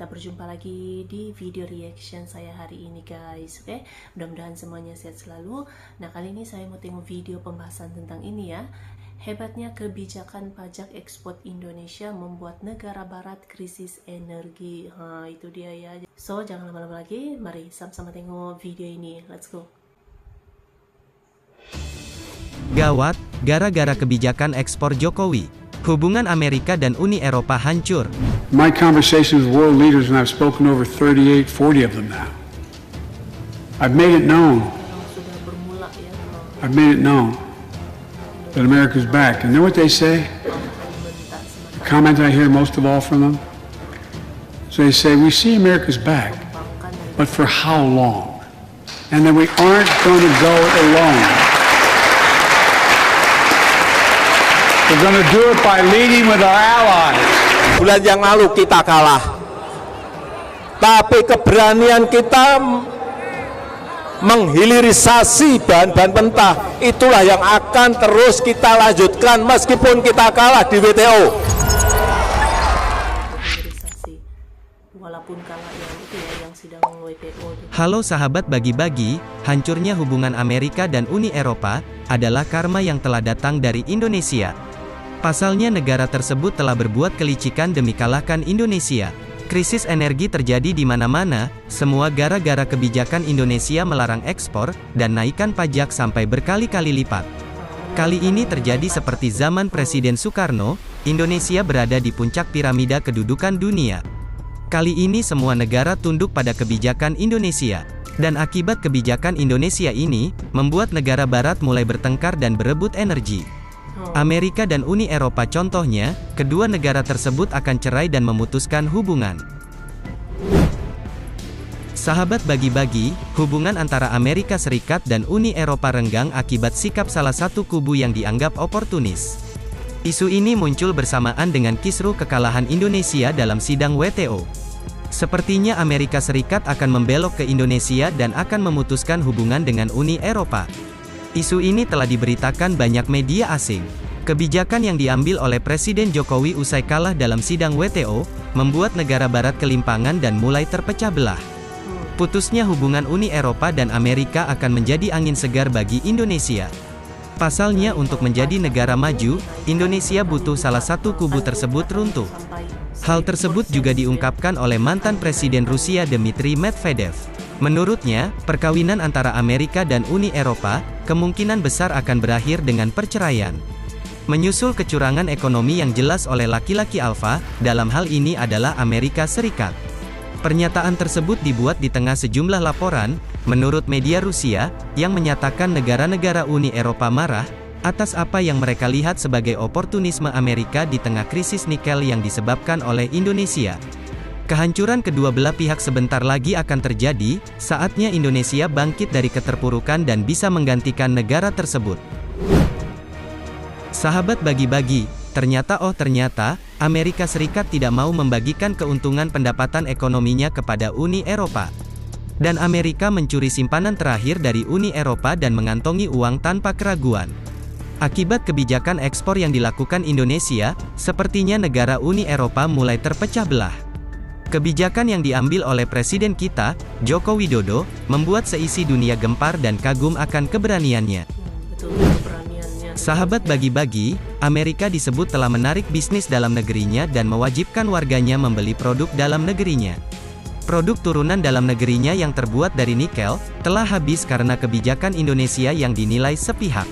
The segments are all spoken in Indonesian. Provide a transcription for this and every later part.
kita berjumpa lagi di video reaction saya hari ini guys. Oke, mudah-mudahan semuanya sehat selalu. Nah, kali ini saya mau tengok video pembahasan tentang ini ya. Hebatnya kebijakan pajak ekspor Indonesia membuat negara barat krisis energi. Itu dia ya. So, jangan lama-lama lagi, mari sama-sama tengok video ini. Let's go. Gawat, gara-gara kebijakan ekspor Jokowi, hubungan Amerika dan Uni Eropa hancur. My conversations with world leaders, and I've spoken to over 38, 40 of them now. I've made it known. I've made it known that America's back. And you know what they say? The comment I hear most of all from them? So they say, we see America's back, but for how long? And then we aren't going to go alone. We're going to do it by leading with our allies. Bulan yang lalu kita kalah, tapi keberanian kita menghilirisasi bahan-bahan mentah itulah yang akan terus kita lanjutkan meskipun kita kalah di WTO. Walaupun kalah yang sidang WTO. Halo sahabat bagi-bagi, hancurnya hubungan Amerika dan Uni Eropa adalah karma yang telah datang dari Indonesia. Pasalnya negara tersebut telah berbuat kelicikan demi kalahkan Indonesia. Krisis energi terjadi di mana-mana, semua gara-gara kebijakan Indonesia melarang ekspor, dan naikkan pajak sampai berkali-kali lipat. Kali ini terjadi seperti zaman Presiden Soekarno, Indonesia berada di puncak piramida kedudukan dunia. Kali ini semua negara tunduk pada kebijakan Indonesia. Dan akibat kebijakan Indonesia ini, membuat negara barat mulai bertengkar dan berebut energi. Amerika dan Uni Eropa contohnya, kedua negara tersebut akan cerai dan memutuskan hubungan. Sahabat bagi-bagi, hubungan antara Amerika Serikat dan Uni Eropa renggang akibat sikap salah satu kubu yang dianggap oportunis. Isu ini muncul bersamaan dengan kisruh kekalahan Indonesia dalam sidang WTO. Sepertinya Amerika Serikat akan membelok ke Indonesia dan akan memutuskan hubungan dengan Uni Eropa. Isu ini telah diberitakan banyak media asing. Kebijakan yang diambil oleh Presiden Jokowi usai kalah dalam sidang WTO, membuat negara barat kelimpangan dan mulai terpecah belah. Putusnya hubungan Uni Eropa dan Amerika akan menjadi angin segar bagi Indonesia. Pasalnya untuk menjadi negara maju, Indonesia butuh salah satu kubu tersebut runtuh. Hal tersebut juga diungkapkan oleh mantan Presiden Rusia Dmitry Medvedev. Menurutnya, perkawinan antara Amerika dan Uni Eropa kemungkinan besar akan berakhir dengan perceraian. Menyusul kecurangan ekonomi yang jelas oleh laki-laki alfa, dalam hal ini adalah Amerika Serikat. Pernyataan tersebut dibuat di tengah sejumlah laporan, menurut media Rusia, yang menyatakan negara-negara Uni Eropa marah atas apa yang mereka lihat sebagai oportunisme Amerika di tengah krisis nikel yang disebabkan oleh Indonesia. Kehancuran kedua belah pihak sebentar lagi akan terjadi, saatnya Indonesia bangkit dari keterpurukan dan bisa menggantikan negara tersebut. Sahabat bagi-bagi, ternyata Amerika Serikat tidak mau membagikan keuntungan pendapatan ekonominya kepada Uni Eropa. Dan Amerika mencuri simpanan terakhir dari Uni Eropa dan mengantongi uang tanpa keraguan. Akibat kebijakan ekspor yang dilakukan Indonesia, sepertinya negara Uni Eropa mulai terpecah belah. Kebijakan yang diambil oleh Presiden kita, Joko Widodo, membuat seisi dunia gempar dan kagum akan keberaniannya. Sahabat bagi-bagi, Amerika disebut telah menarik bisnis dalam negerinya dan mewajibkan warganya membeli produk dalam negerinya. Produk turunan dalam negerinya yang terbuat dari nikel, telah habis karena kebijakan Indonesia yang dinilai sepihak.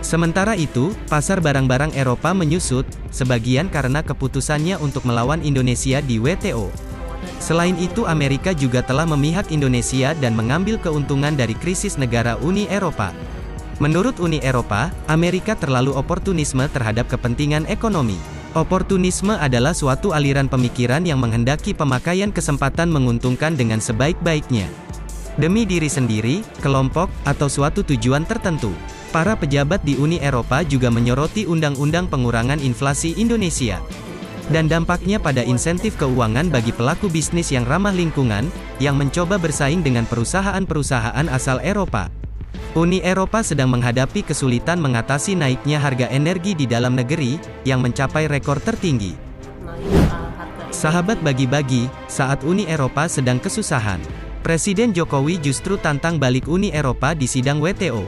Sementara itu, pasar barang-barang Eropa menyusut, sebagian karena keputusannya untuk melawan Indonesia di WTO. Selain itu Amerika juga telah memihak Indonesia dan mengambil keuntungan dari krisis negara Uni Eropa. Menurut Uni Eropa, Amerika terlalu oportunisme terhadap kepentingan ekonomi. Oportunisme adalah suatu aliran pemikiran yang menghendaki pemakaian kesempatan menguntungkan dengan sebaik-baiknya. Demi diri sendiri, kelompok, atau suatu tujuan tertentu. Para pejabat di Uni Eropa juga menyoroti undang-undang pengurangan inflasi Indonesia. Dan dampaknya pada insentif keuangan bagi pelaku bisnis yang ramah lingkungan, yang mencoba bersaing dengan perusahaan-perusahaan asal Eropa. Uni Eropa sedang menghadapi kesulitan mengatasi naiknya harga energi di dalam negeri, yang mencapai rekor tertinggi. Sahabat bagi-bagi, saat Uni Eropa sedang kesusahan, Presiden Jokowi justru tantang balik Uni Eropa di sidang WTO.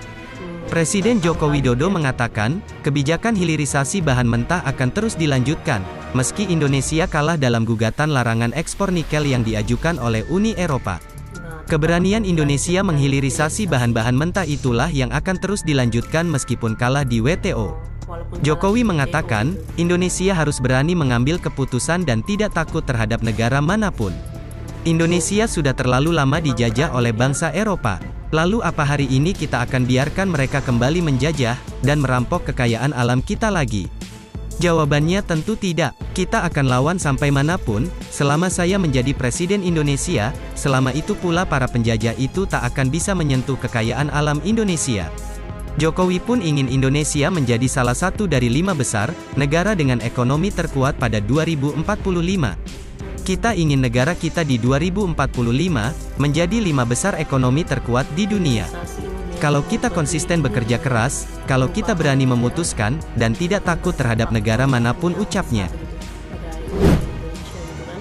Presiden Joko Widodo mengatakan, kebijakan hilirisasi bahan mentah akan terus dilanjutkan, meski Indonesia kalah dalam gugatan larangan ekspor nikel yang diajukan oleh Uni Eropa. Keberanian Indonesia menghilirisasi bahan-bahan mentah itulah yang akan terus dilanjutkan meskipun kalah di WTO. Jokowi mengatakan, Indonesia harus berani mengambil keputusan dan tidak takut terhadap negara manapun. Indonesia sudah terlalu lama dijajah oleh bangsa Eropa. Lalu apa hari ini kita akan biarkan mereka kembali menjajah, dan merampok kekayaan alam kita lagi? Jawabannya tentu tidak. Kita akan lawan sampai manapun, selama saya menjadi Presiden Indonesia, selama itu pula para penjajah itu tak akan bisa menyentuh kekayaan alam Indonesia. Jokowi pun ingin Indonesia menjadi salah satu dari 5 besar, negara dengan ekonomi terkuat pada 2045. Kita ingin negara kita di 2045, menjadi 5 besar ekonomi terkuat di dunia. Kalau kita konsisten bekerja keras, kalau kita berani memutuskan, dan tidak takut terhadap negara manapun ucapnya.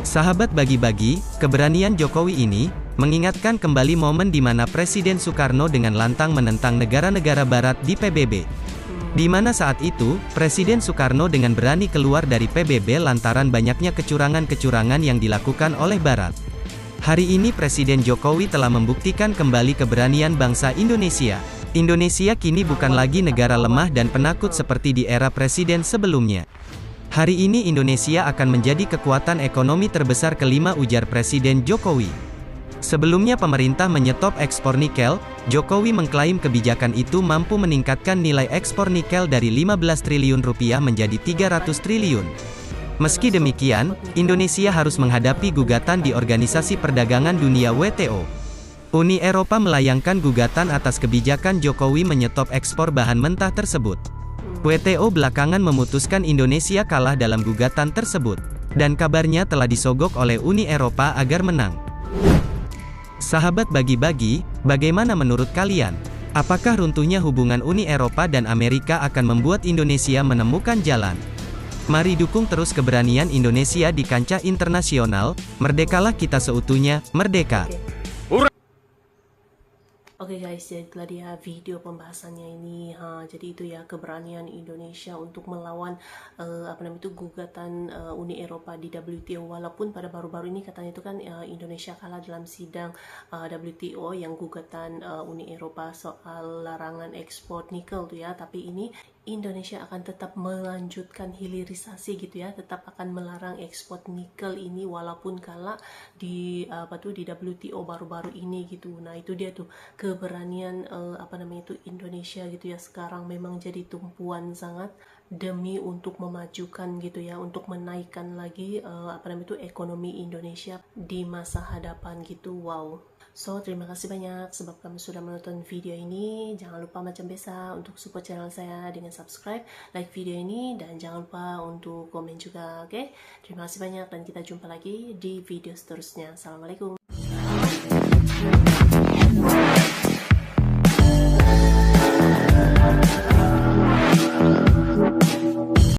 Sahabat bagi-bagi, keberanian Jokowi ini, mengingatkan kembali momen di mana Presiden Soekarno dengan lantang menentang negara-negara barat di PBB. Di mana saat itu, Presiden Soekarno dengan berani keluar dari PBB lantaran banyaknya kecurangan-kecurangan yang dilakukan oleh Barat. Hari ini Presiden Jokowi telah membuktikan kembali keberanian bangsa Indonesia. Indonesia kini bukan lagi negara lemah dan penakut seperti di era presiden sebelumnya. Hari ini Indonesia akan menjadi kekuatan ekonomi terbesar kelima, ujar Presiden Jokowi. Sebelumnya pemerintah menyetop ekspor nikel, Jokowi mengklaim kebijakan itu mampu meningkatkan nilai ekspor nikel dari 15 triliun rupiah menjadi 300 triliun. Meski demikian, Indonesia harus menghadapi gugatan di Organisasi Perdagangan Dunia WTO. Uni Eropa melayangkan gugatan atas kebijakan Jokowi menyetop ekspor bahan mentah tersebut. WTO belakangan memutuskan Indonesia kalah dalam gugatan tersebut, dan kabarnya telah disogok oleh Uni Eropa agar menang. Sahabat bagi-bagi, bagaimana menurut kalian? Apakah runtuhnya hubungan Uni Eropa dan Amerika akan membuat Indonesia menemukan jalan? Mari dukung terus keberanian Indonesia di kancah internasional. Merdekalah kita seutuhnya, merdeka! Oke guys, jadi itulah dia video pembahasannya ini. Jadi itu ya keberanian Indonesia untuk melawan gugatan Uni Eropa di WTO. Walaupun pada baru-baru ini katanya itu kan Indonesia kalah dalam sidang WTO yang gugatan Uni Eropa soal larangan ekspor nikel tuh ya. Tapi ini Indonesia akan tetap melanjutkan hilirisasi gitu ya, tetap akan melarang ekspor nikel ini walaupun kalah di di WTO baru-baru ini gitu. Nah itu dia tuh keberanian Indonesia gitu ya, sekarang memang jadi tumpuan sangat demi untuk memajukan gitu ya, untuk menaikkan lagi ekonomi Indonesia di masa hadapan gitu. Wow. So, terima kasih banyak sebab kamu sudah menonton video ini. Jangan lupa macam biasa untuk support channel saya dengan subscribe, like video ini, dan jangan lupa untuk komen juga, oke? Terima kasih banyak dan kita jumpa lagi di video seterusnya. Assalamualaikum.